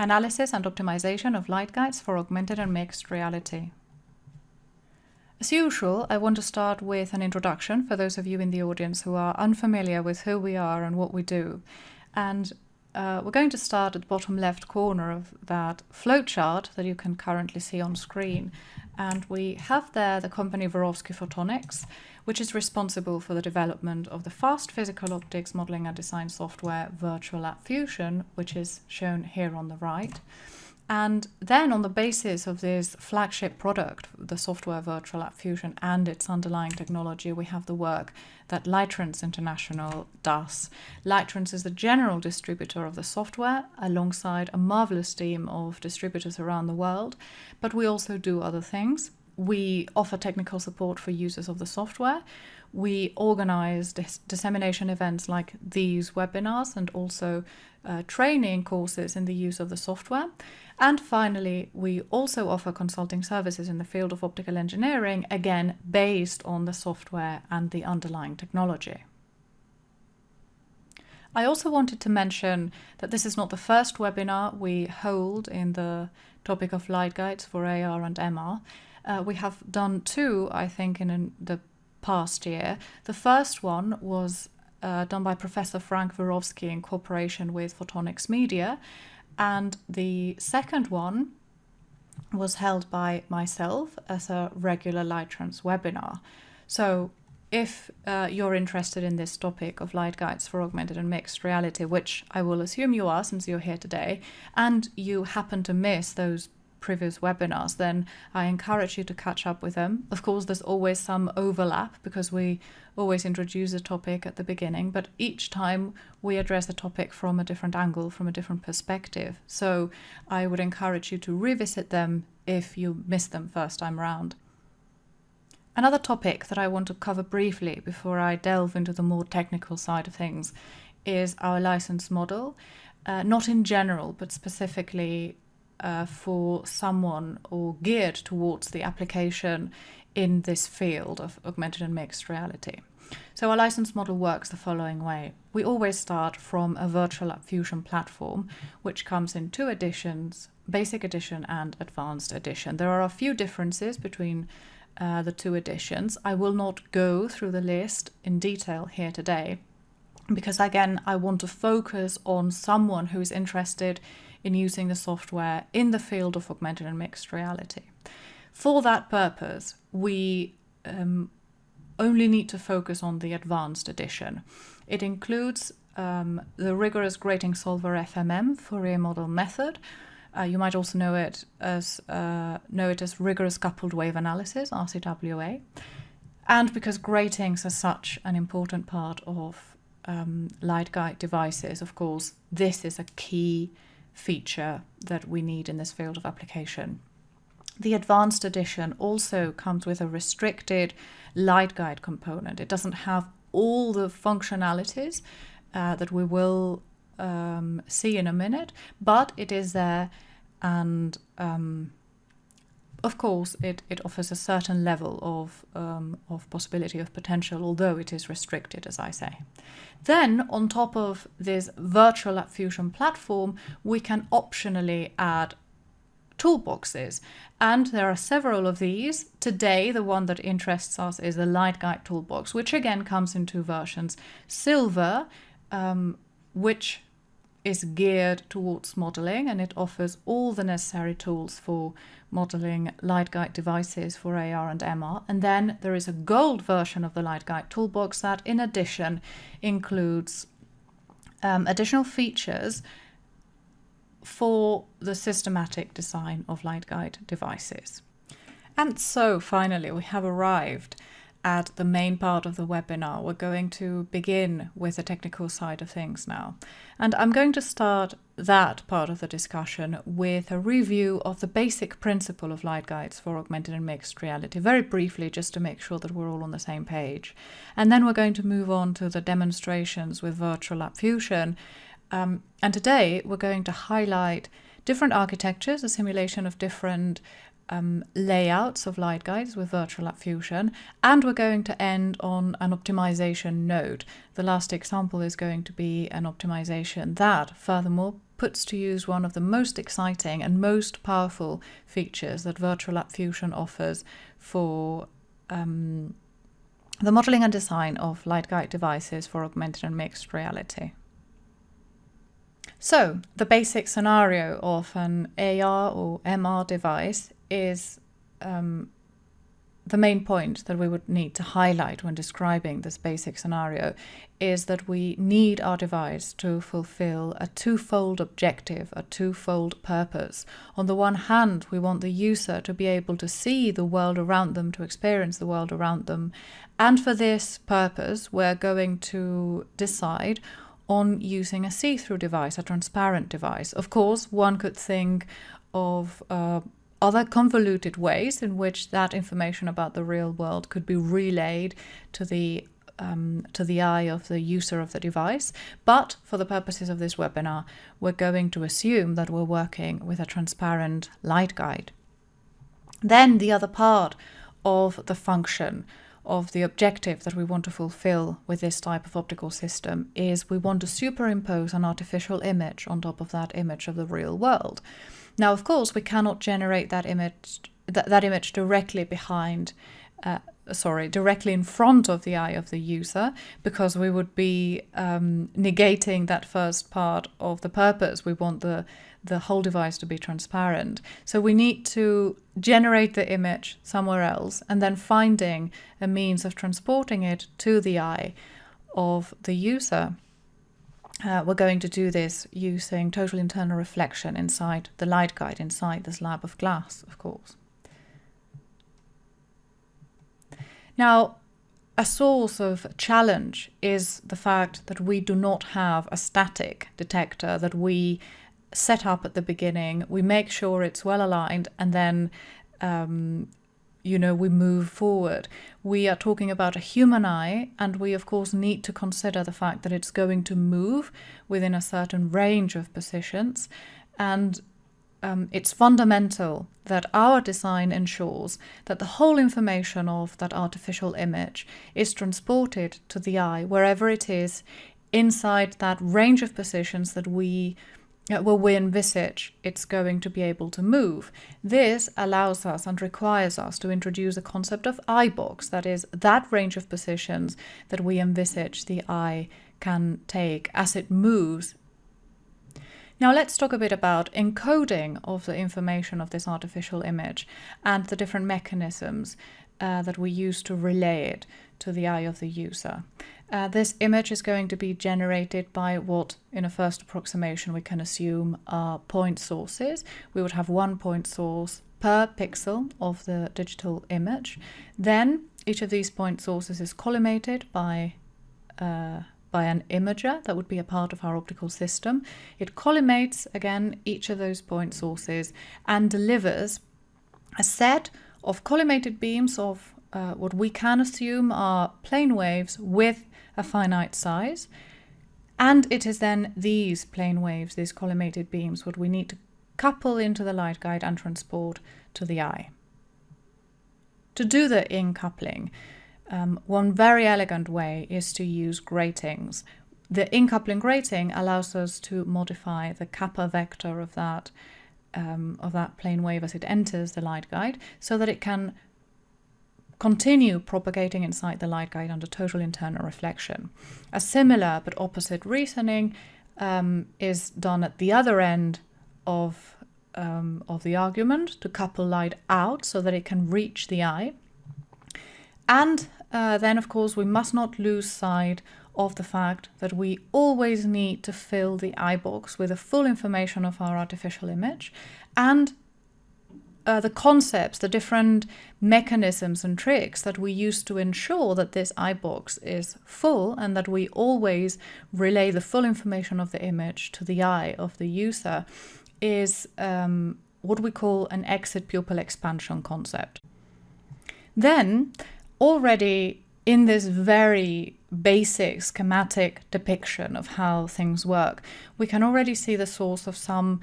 Analysis and optimization of light guides for augmented and mixed reality. As usual, I want to start with an introduction for those of you in the audience who are unfamiliar with who we are and what we do. And we're going to start at the bottom left corner of that flowchart that you can currently see on screen. And we have there the company 𝗣𝗲𝗀𝗀𝗲 Photonics, which is responsible for the development of the fast physical optics modeling and design software VirtualLab Fusion, which is shown here on the right. And then on the basis of this flagship product, the software VirtualLab Fusion and its underlying technology, we have the work that Lightguides International does. Lightguides is the general distributor of the software alongside a marvelous team of distributors around the world, but we also do other things. We offer technical support for users of the software. We organize dissemination events like these webinars and also training courses in the use of the software. And finally, we also offer consulting services in the field of optical engineering, again, based on the software and the underlying technology. I also wanted to mention that this is not the first webinar we hold in the topic of light guides for AR and MR. We have done two, I think, in the past year. The first one was done by Professor Frank 𝗣𝗲𝗀𝗀𝗀𝗲 in cooperation with Photonics Media, and the second one was held by myself as a regular Lightguides webinar. So if you're interested in this topic of light guides for augmented and mixed reality, which I will assume you are since you're here today, and you happen to miss those previous webinars, then I encourage you to catch up with them. Of course, there's always some overlap because we always introduce a topic at the beginning, but each time we address a topic from a different angle, from a different perspective. So I would encourage you to revisit them if you missed them first time around. Another topic that I want to cover briefly before I delve into the more technical side of things is our license model, not in general, but specifically for someone or geared towards the application in this field of augmented and mixed reality. So our license model works the following way. We always start from a VirtualLab Fusion platform, which comes in two editions, Basic Edition and Advanced Edition. There are a few differences between the two editions. I will not go through the list in detail here today, because again, I want to focus on someone who is interested in using the software in the field of augmented and mixed reality. For that purpose, we only need to focus on the advanced edition. It includes the rigorous grating solver FMM Fourier model method. You might also know it as rigorous coupled wave analysis, RCWA. And because gratings are such an important part of light guide devices, of course, this is a key feature that we need in this field of application. The advanced edition also comes with a restricted light guide component. It doesn't have all the functionalities that we will see in a minute, but it is there, and of course it offers a certain level of possibility of potential, although it is restricted, as I say. Then, on top of this VirtualLab Fusion platform, we can optionally add toolboxes, and there are several of these. Today, the one that interests us is the Light Guide toolbox, which again comes in two versions. Silver, which is geared towards modeling, and it offers all the necessary tools for modeling light guide devices for AR and MR. And then there is a gold version of the Light Guide toolbox that in addition includes additional features for the systematic design of light guide devices. And so finally we have arrived at the main part of the webinar. We're going to begin with the technical side of things now. And I'm going to start that part of the discussion with a review of the basic principle of light guides for augmented and mixed reality, very briefly, just to make sure that we're all on the same page. And then we're going to move on to the demonstrations with VirtualLab Fusion. And today we're going to highlight different architectures, a simulation of different layouts of light guides with VirtualLab Fusion, and we're going to end on an optimization node. The last example is going to be an optimization that, furthermore, puts to use one of the most exciting and most powerful features that VirtualLab Fusion offers for the modeling and design of light guide devices for augmented and mixed reality. So, the basic scenario of an AR or MR device is the main point that we would need to highlight when describing this basic scenario is that we need our device to fulfill a twofold objective, a twofold purpose. On the one hand, we want the user to be able to see the world around them, to experience the world around them. And for this purpose, we're going to decide on using a see-through device, a transparent device. Of course, one could think of other convoluted ways in which that information about the real world could be relayed to the eye of the user of the device. But for the purposes of this webinar, we're going to assume that we're working with a transparent light guide. Then the other part of the function of the objective that we want to fulfill with this type of optical system is we want to superimpose an artificial image on top of that image of the real world. Now, of course, we cannot generate that image directly directly in front of the eye of the user, because we would be negating that first part of the purpose. We want the whole device to be transparent. So we need to generate the image somewhere else and then finding a means of transporting it to the eye of the user. We're going to do this using total internal reflection inside the light guide, inside this slab of glass, of course. Now, a source of challenge is the fact that we do not have a static detector that we set up at the beginning. We make sure it's well aligned and then we move forward. We are talking about a human eye, and we of course need to consider the fact that it's going to move within a certain range of positions, and it's fundamental that our design ensures that the whole information of that artificial image is transported to the eye wherever it is inside that range of positions that we envisage it's going to be able to move. This allows us and requires us to introduce a concept of eye box, that is, that range of positions that we envisage the eye can take as it moves. Now let's talk a bit about encoding of the information of this artificial image and the different mechanisms that we use to relay it to the eye of the user. This image is going to be generated by what, in a first approximation, we can assume are point sources. We would have one point source per pixel of the digital image. Then each of these point sources is collimated by an imager that would be a part of our optical system. It collimates, again, each of those point sources and delivers a set of collimated beams of what we can assume are plane waves with a finite size. And it is then these plane waves, these collimated beams, what we need to couple into the light guide and transport to the eye. To do the in-coupling, one very elegant way is to use gratings. The in-coupling grating allows us to modify the kappa vector of that plane wave as it enters the light guide, so that it can continue propagating inside the light guide under total internal reflection. A similar but opposite reasoning is done at the other end of the argument to couple light out so that it can reach the eye. And then, of course, we must not lose sight of the fact that we always need to fill the eye box with the full information of our artificial image, and the concepts, the different mechanisms and tricks that we use to ensure that this eye box is full and that we always relay the full information of the image to the eye of the user is what we call an exit pupil expansion concept. Then, already in this very basic schematic depiction of how things work, we can already see the source of some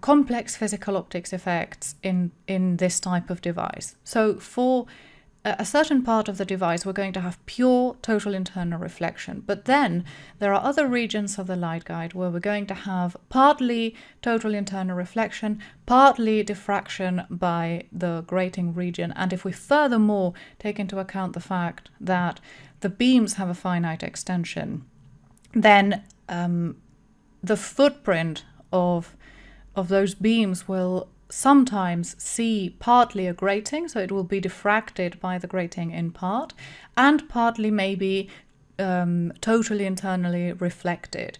complex physical optics effects in this type of device. So for a certain part of the device, we're going to have pure total internal reflection. But then there are other regions of the light guide where we're going to have partly total internal reflection, partly diffraction by the grating region. And if we furthermore take into account the fact that the beams have a finite extension, then the footprint of those beams will sometimes see partly a grating, so it will be diffracted by the grating in part, and partly maybe totally internally reflected,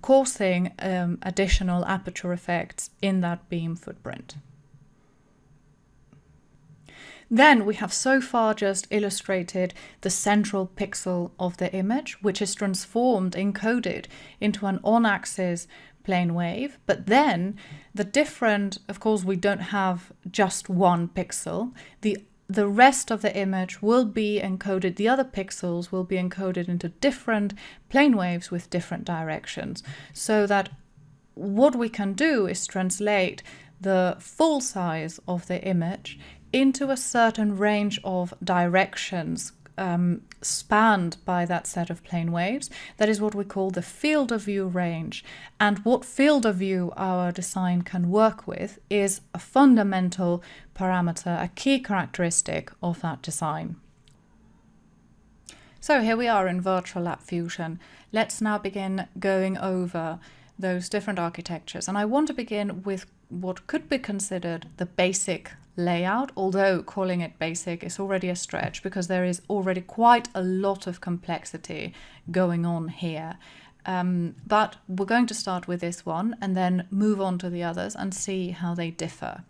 causing additional aperture effects in that beam footprint. Then we have so far just illustrated the central pixel of the image, which is transformed, encoded into an on-axis plane wave. But then of course, we don't have just one pixel. The rest of the image will be encoded, the other pixels will be encoded into different plane waves with different directions, so that what we can do is translate the full size of the image into a certain range of directions spanned by that set of plane waves. That is what we call the field of view range. And what field of view our design can work with is a fundamental parameter, a key characteristic of that design. So here we are in VirtualLab Fusion. Let's now begin going over those different architectures. And I want to begin with what could be considered the basic layout, although calling it basic is already a stretch because there is already quite a lot of complexity going on here. But we're going to start with this one and then move on to the others and see how they differ.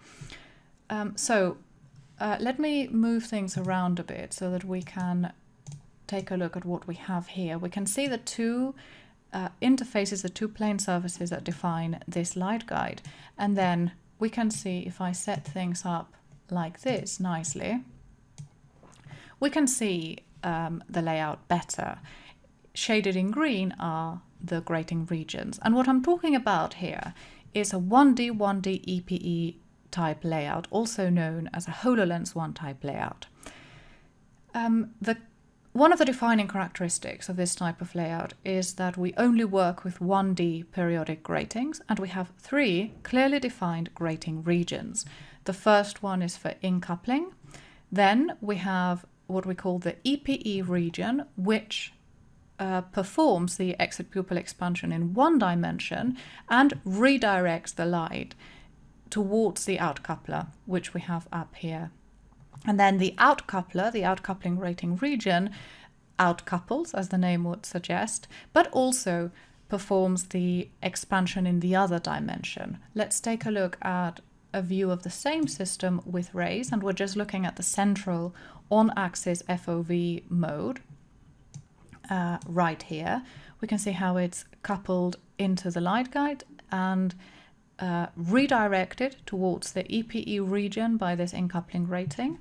Let me move things around a bit so that we can take a look at what we have here. We can see the two interfaces, the two plane surfaces that define this light guide. And then we can see, if I set things up like this nicely, we can see the layout better. Shaded in green are the grating regions. And what I'm talking about here is a 1D EPE type layout, also known as a HoloLens 1 type layout. One of the defining characteristics of this type of layout is that we only work with 1D periodic gratings, and we have 3 clearly defined grating regions. The first one is for incoupling. Then we have what we call the EPE region, which performs the exit pupil expansion in one dimension and redirects the light towards the outcoupler, which we have up here. And then the outcoupler, the outcoupling grating region, outcouples, as the name would suggest, but also performs the expansion in the other dimension. Let's take a look at a view of the same system with rays, and we're just looking at the central on-axis FOV mode right here. We can see how it's coupled into the light guide and redirected towards the EPE region by this incoupling grating.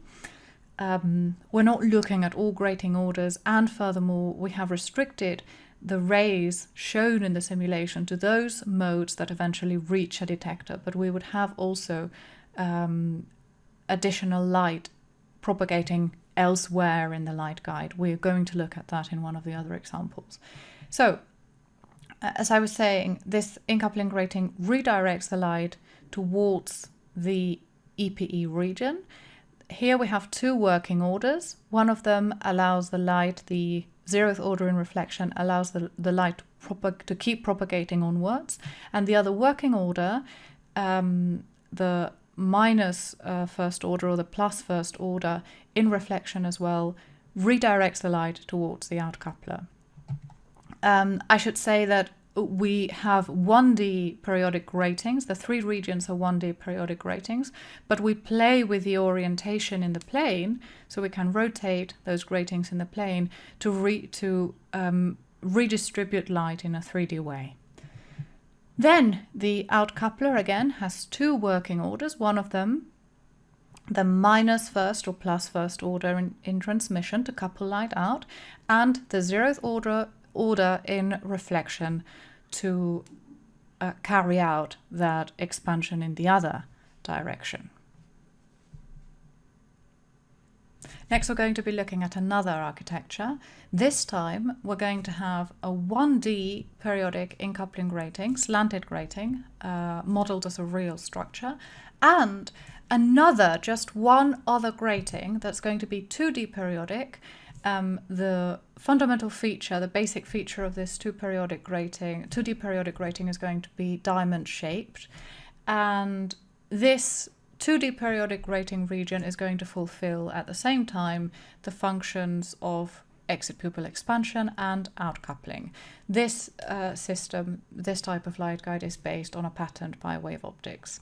We're not looking at all grating orders, and furthermore we have restricted the rays shown in the simulation to those modes that eventually reach a detector, but we would have also additional light propagating elsewhere in the light guide. We're going to look at that in one of the other examples. So as I was saying, this incoupling grating redirects the light towards the EPE region. Here we have 2 working orders. One of them allows the light, the 0th order in reflection, allows the light to keep propagating onwards. And the other working order, the minus first order or the plus first order in reflection as well, redirects the light towards the outcoupler. I should say that we have 1D periodic gratings. The 3 regions are 1D periodic gratings, but we play with the orientation in the plane, so we can rotate those gratings in the plane to redistribute light in a 3D way. Then the outcoupler again has 2 working orders. One of them, the minus first or plus first order in transmission to couple light out, and the 0th order in reflection to carry out that expansion in the other direction. Next, we're going to be looking at another architecture. This time, we're going to have a 1D periodic incoupling grating, slanted grating, modeled as a real structure, and another, just one other grating that's going to be 2D periodic. The fundamental feature, the basic feature of this 2D periodic grating is going to be diamond shaped, and this 2D periodic grating region is going to fulfill at the same time the functions of exit pupil expansion and outcoupling. This system, this type of light guide, is based on a patent by Wave Optics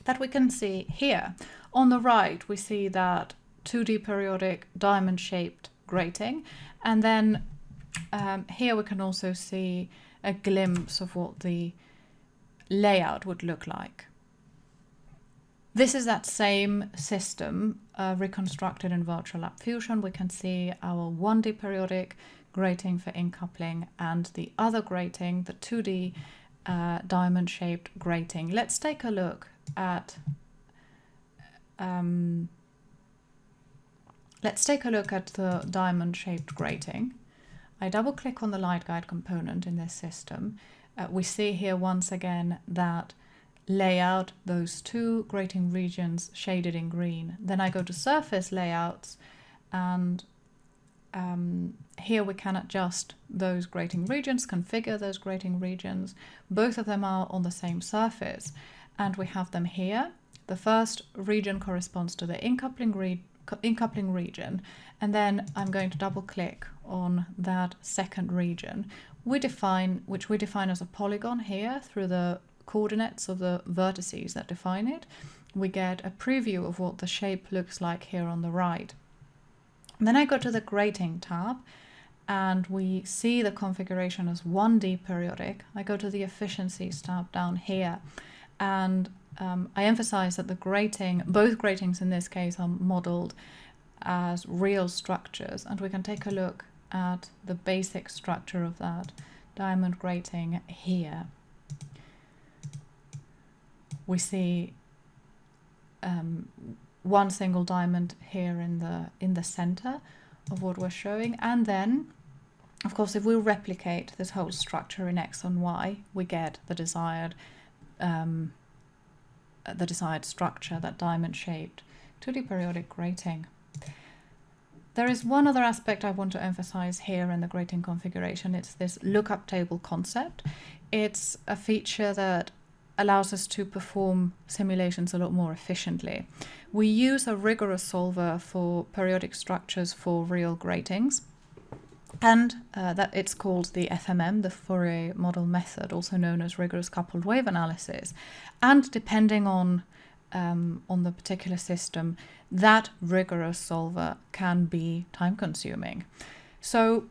that we can see here. On the right, we see that 2D periodic diamond-shaped grating, and then here we can also see a glimpse of what the layout would look like. This is that same system reconstructed in VirtualLab Fusion. We can see our 1D periodic grating for incoupling and the other grating, the 2D diamond-shaped grating. Let's take a look at the diamond-shaped grating. I double-click on the light guide component in this system. We see here once again that layout, those two grating regions shaded in green. Then I go to surface layouts, and here we can adjust those grating regions, configure those grating regions. Both of them are on the same surface, and we have them here. The first region corresponds to the incoupling region, and then I'm going to double click on that second region, which we define as a polygon here through the coordinates of the vertices that define it. We get a preview of what the shape looks like here on the right. And then I go to the grating tab, and we see the configuration as 1D periodic. I go to the efficiencies tab down here, and I emphasize that both gratings in this case are modeled as real structures, and we can take a look at the basic structure of that diamond grating here. We see one single diamond here in the center of what we're showing, and then of course if we replicate this whole structure in X and Y, we get the desired structure, that diamond-shaped 2D periodic grating. There is one other aspect I want to emphasize here in the grating configuration. It's this lookup table concept. It's a feature that allows us to perform simulations a lot more efficiently. We use a rigorous solver for periodic structures for real gratings, and that it's called the FMM, the Fourier model method, also known as rigorous coupled wave analysis. And depending on the particular system, that rigorous solver can be time-consuming. So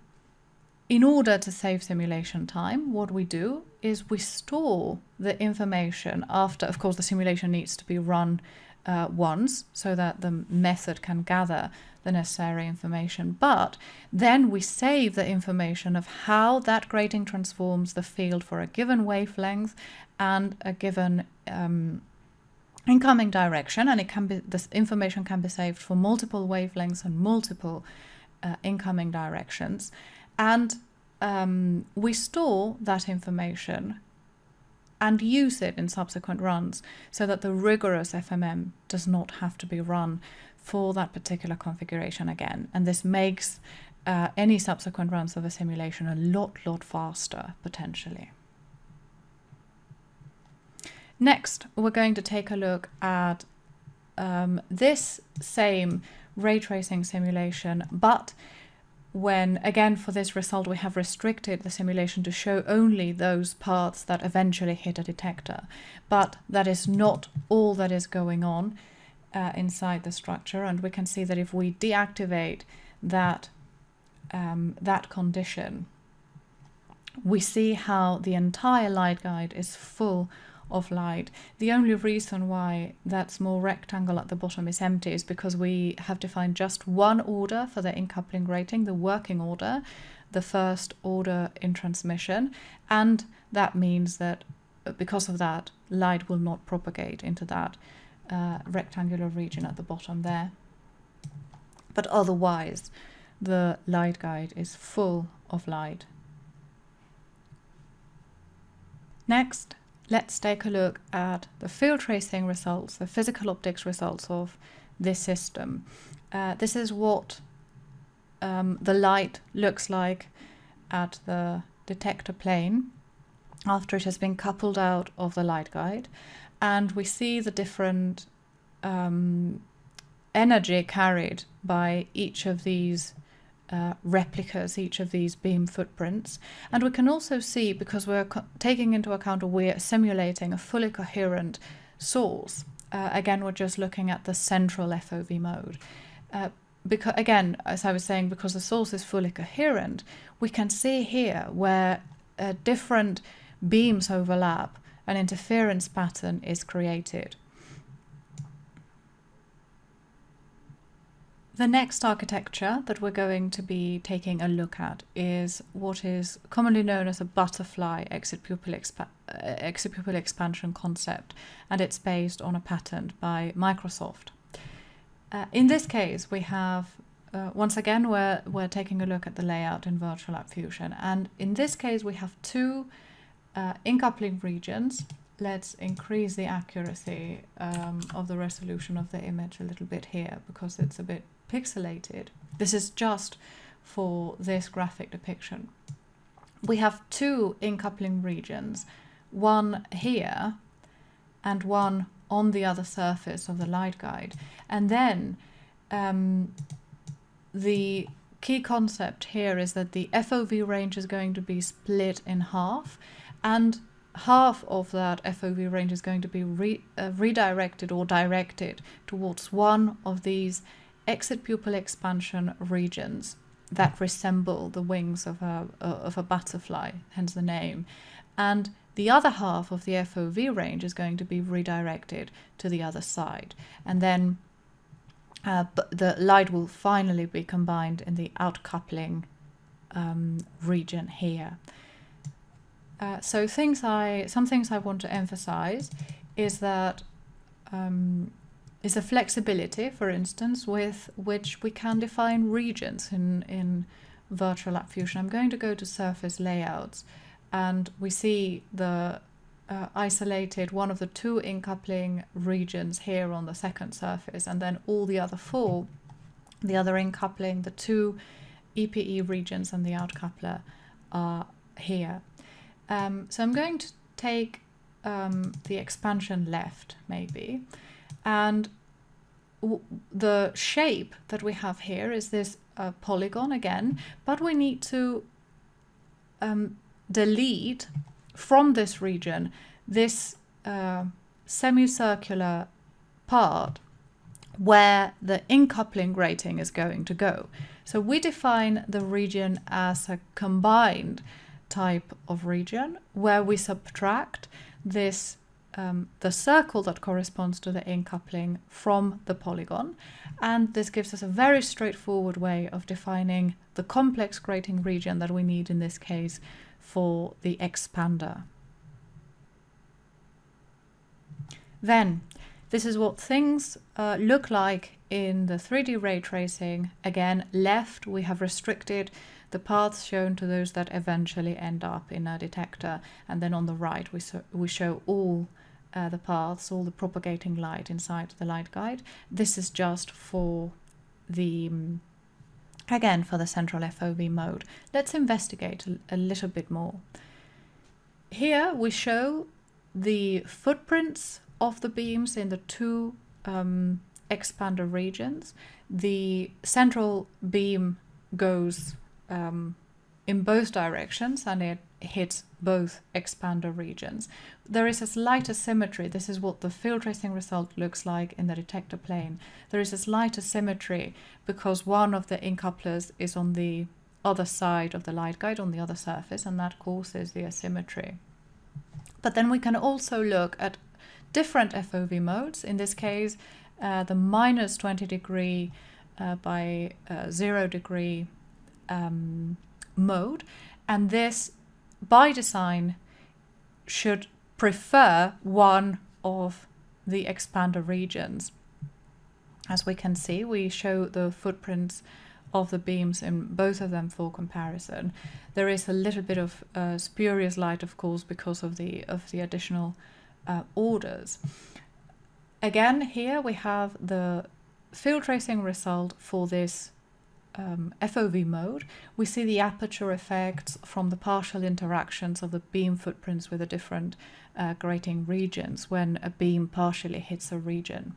in order to save simulation time, what we do is we store the information after, of course, the simulation needs to be run once so that the method can gather the necessary information. But then we save the information of how that grating transforms the field for a given wavelength and a given incoming direction, and this information can be saved for multiple wavelengths and multiple incoming directions. And we store that information and use it in subsequent runs so that the rigorous FMM does not have to be run for that particular configuration again. And this makes any subsequent runs of a simulation a lot faster, potentially. Next, we're going to take a look at this same ray tracing simulation, but when, again, for this result, we have restricted the simulation to show only those paths that eventually hit a detector. But that is not all that is going on inside the structure, and we can see that if we deactivate that condition, we see how the entire light guide is full of light. The only reason why that small rectangle at the bottom is empty is because we have defined just one order for the incoupling grating, the working order, the first order in transmission, and that means that because of that, light will not propagate into that rectangular region at the bottom there. But otherwise, the light guide is full of light. Next, let's take a look at the field tracing results, the physical optics results of this system. This is what the light looks like at the detector plane after it has been coupled out of the light guide, and we see the different energy carried by each of these replicas, each of these beam footprints. And we can also see, because we're taking into account, or we're simulating a fully coherent source, again we're just looking at the central FOV mode. Because again, as I was saying, because the source is fully coherent, we can see here where different beams overlap, an interference pattern is created. The next architecture that we're going to be taking a look at is what is commonly known as a butterfly exit pupil expansion concept, and it's based on a patent by Microsoft. In this case, we have, once again, we're taking a look at the layout in VirtualLab Fusion, and in this case we have two incoupling regions. Let's increase the accuracy of the resolution of the image a little bit here, because it's a bit pixelated. This is just for this graphic depiction. We have two incoupling regions, one here and one on the other surface of the light guide. And then the key concept here is that the FOV range is going to be split in half, and half of that FOV range is going to be redirected or directed towards one of these exit pupil expansion regions that resemble the wings of a butterfly, hence the name. And the other half of the FOV range is going to be redirected to the other side. And then the light will finally be combined in the outcoupling region here. So some things I want to emphasize is that is the flexibility, for instance, with which we can define regions in VirtualLab Fusion. I'm going to go to surface layouts, and we see the isolated one of the two incoupling regions here on the second surface, and then all the other four, the other incoupling, the two EPE regions and the outcoupler are here. So I'm going to take the expansion left, maybe, and the shape that we have here is this polygon again, but we need to delete from this region this semicircular part where the incoupling grating is going to go. So we define the region as a combined type of region where we subtract this the circle that corresponds to the incoupling from the polygon, and this gives us a very straightforward way of defining the complex grating region that we need in this case for the expander. Then this is what things look like in the 3D ray tracing. Again, left we have restricted the paths shown to those that eventually end up in a detector, and then on the right we show all the paths, all the propagating light inside the light guide. This is just for the, again, for the central FOV mode. Let's investigate a little bit more. Here we show the footprints of the beams in the two expander regions. The central beam goes in both directions, and it hits both expander regions. There is a slight asymmetry. This is what the field tracing result looks like in the detector plane. There is a slight asymmetry because one of the incouplers is on the other side of the light guide, on the other surface, and that causes the asymmetry. But then we can also look at different FOV modes. In this case, the minus 20 degree by 0 degree mode, and this by design should prefer one of the expander regions. As we can see, we show the footprints of the beams in both of them for comparison. There is a little bit of spurious light, of course, because of the additional orders. Again, here we have the field tracing result for this FOV mode. We see the aperture effects from the partial interactions of the beam footprints with the different grating regions when a beam partially hits a region.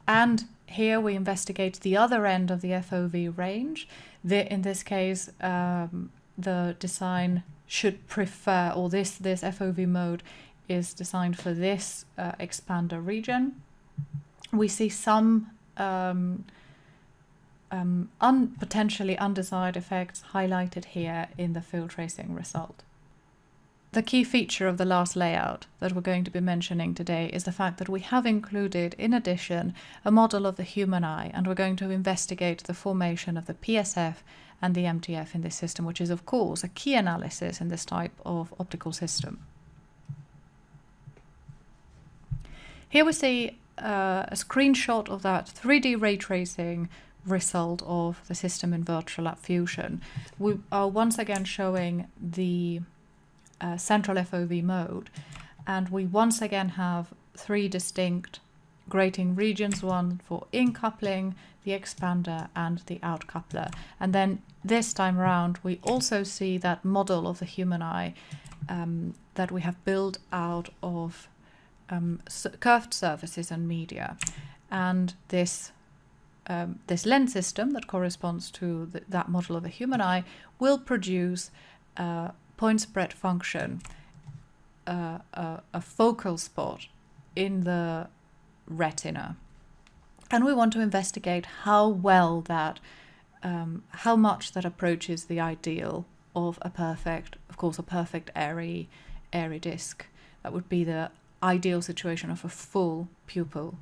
And here we investigate the other end of the FOV range. In this case, the design should prefer, or this FOV mode is designed for this expander region. We see some potentially undesired effects highlighted here in the field tracing result. The key feature of the last layout that we're going to be mentioning today is the fact that we have included, in addition, a model of the human eye, and we're going to investigate the formation of the PSF and the MTF in this system, which is, of course, a key analysis in this type of optical system. Here we see a screenshot of that 3D ray tracing result of the system in VirtualLab Fusion. We are once again showing the central FOV mode, and we once again have three distinct grating regions, one for in-coupling, the expander, and the out-coupler. And then this time around we also see that model of the human eye that we have built out of curved surfaces and media, and this lens system that corresponds to that model of the human eye will produce point spread function, a focal spot in the retina. And we want to investigate how well that, how much that approaches the ideal of a perfect, of course, a perfect airy disc. That would be the ideal situation of a full pupil.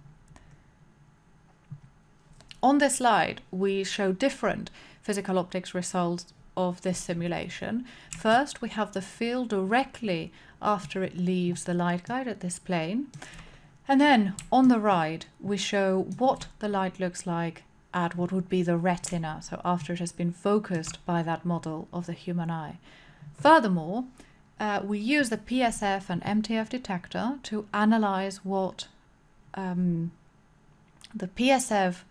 On this slide, we show different physical optics results of this simulation. First, we have the field directly after it leaves the light guide at this plane. And then on the right, we show what the light looks like at what would be the retina, so after it has been focused by that model of the human eye. Furthermore, we use the PSF and MTF detector to analyze what the PSF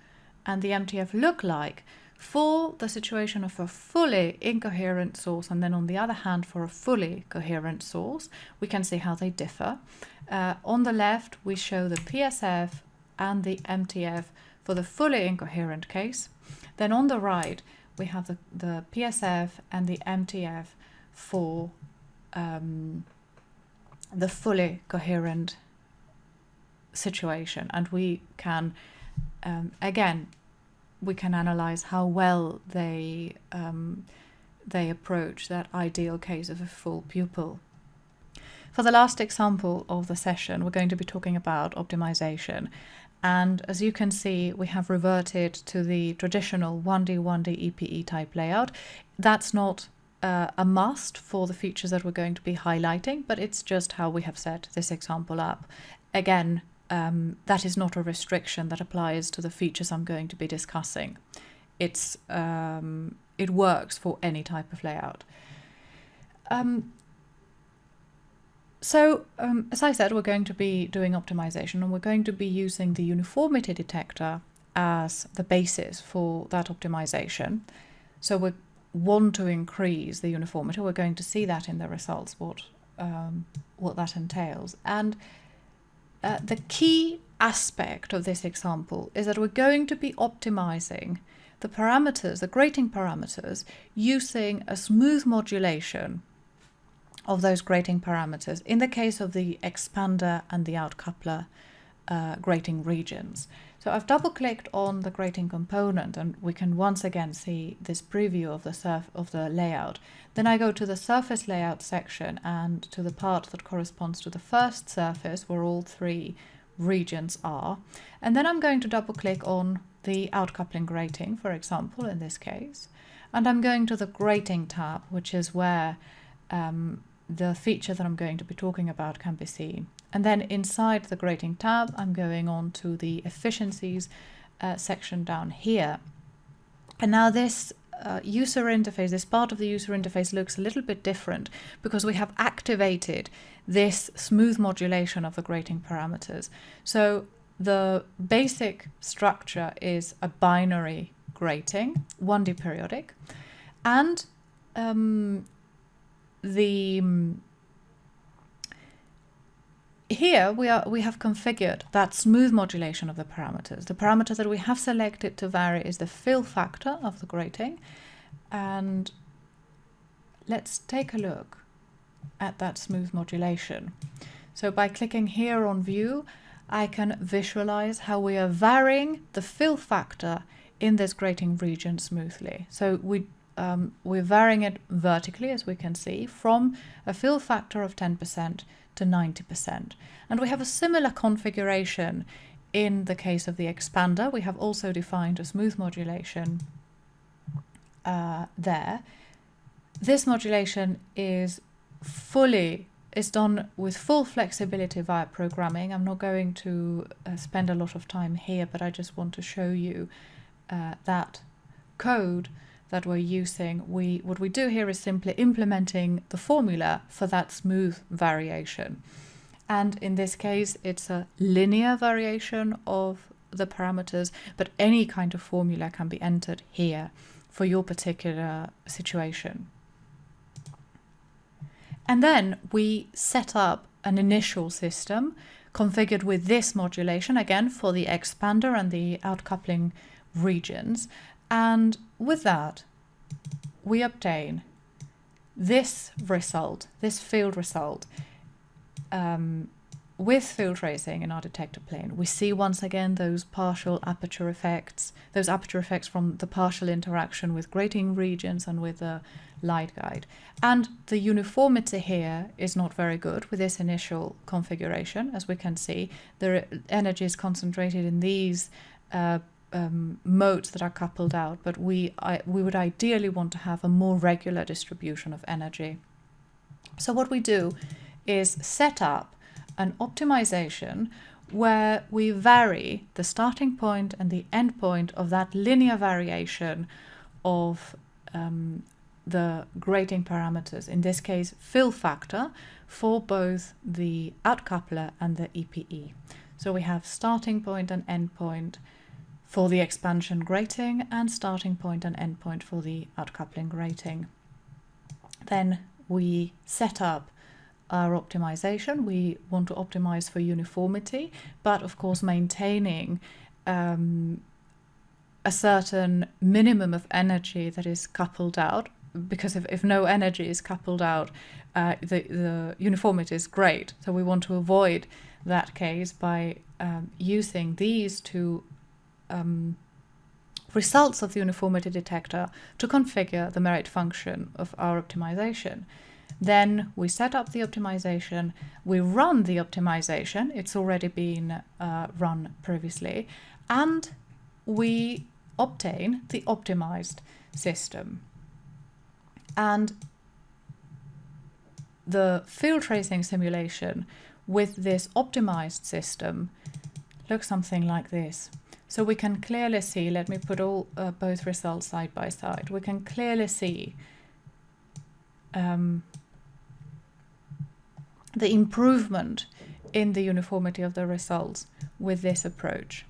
and the MTF look like for the situation of a fully incoherent source, and then on the other hand for a fully coherent source. We can see how they differ. On the left we show the PSF and the MTF for the fully incoherent case. Then on the right we have the PSF and the MTF for the fully coherent situation, and we can again we can analyze how well they approach that ideal case of a full pupil. For the last example of the session, we're going to be talking about optimization. And as you can see, we have reverted to the traditional 1D 1D EPE type layout. That's not a must for the features that we're going to be highlighting, but it's just how we have set this example up. Again, that is not a restriction that applies to the features I'm going to be discussing. It works for any type of layout. As I said, we're going to be doing optimization, and we're going to be using the uniformity detector as the basis for that optimization. So we want to increase the uniformity. We're going to see that in the results, what that entails. And the key aspect of this example is that we're going to be optimizing the parameters, the grating parameters, using a smooth modulation of those grating parameters in the case of the expander and the outcoupler grating regions. So I've double-clicked on the grating component, and we can once again see this preview of the layout. Then I go to the surface layout section and to the part that corresponds to the first surface where all three regions are. And then I'm going to double-click on the outcoupling grating, for example, in this case. and I'm going to the grating tab, which is where the feature that I'm going to be talking about can be seen. And then inside the grating tab, I'm going on to the efficiencies section down here. And now this user interface, this part of the user interface looks a little bit different because we have activated this smooth modulation of the grating parameters. So the basic structure is a binary grating, 1D periodic, and here we have configured that smooth modulation of the parameters. The parameter that we have selected to vary is the fill factor of the grating. And let's take a look at that smooth modulation. So by clicking here on view, I can visualize how we are varying the fill factor in this grating region smoothly. So we're varying it vertically, as we can see, from a fill factor of 10% to 90%. And we have a similar configuration in the case of the expander. We have also defined a smooth modulation there. This modulation is done with full flexibility via programming. I'm not going to spend a lot of time here, but I just want to show you that code that we're using. What we do here is simply implementing the formula for that smooth variation. And in this case, it's a linear variation of the parameters, but any kind of formula can be entered here for your particular situation. And then we set up an initial system configured with this modulation, again, for the expander and the outcoupling regions. And with that, we obtain this result, this field result, with field tracing in our detector plane. We see once again those partial aperture effects, from the partial interaction with grating regions and with the light guide. And the uniformity here is not very good with this initial configuration. As we can see, the energy is concentrated in these modes that are coupled out, but we would ideally want to have a more regular distribution of energy. So what we do is set up an optimization where we vary the starting point and the end point of that linear variation of the grating parameters, in this case fill factor, for both the outcoupler and the EPE. So we have starting point and end point for the expansion grating and starting point and end point for the outcoupling grating. Then we set up our optimization. We want to optimize for uniformity, but of course maintaining a certain minimum of energy that is coupled out, because if no energy is coupled out, the uniformity is great. So we want to avoid that case by using these two results of the uniformity detector to configure the merit function of our optimization. Then we set up the optimization, we run the optimization, it's already been run previously, and we obtain the optimized system. And the field tracing simulation with this optimized system looks something like this. So we can clearly see, let me put both results side by side, we can clearly see the improvement in the uniformity of the results with this approach.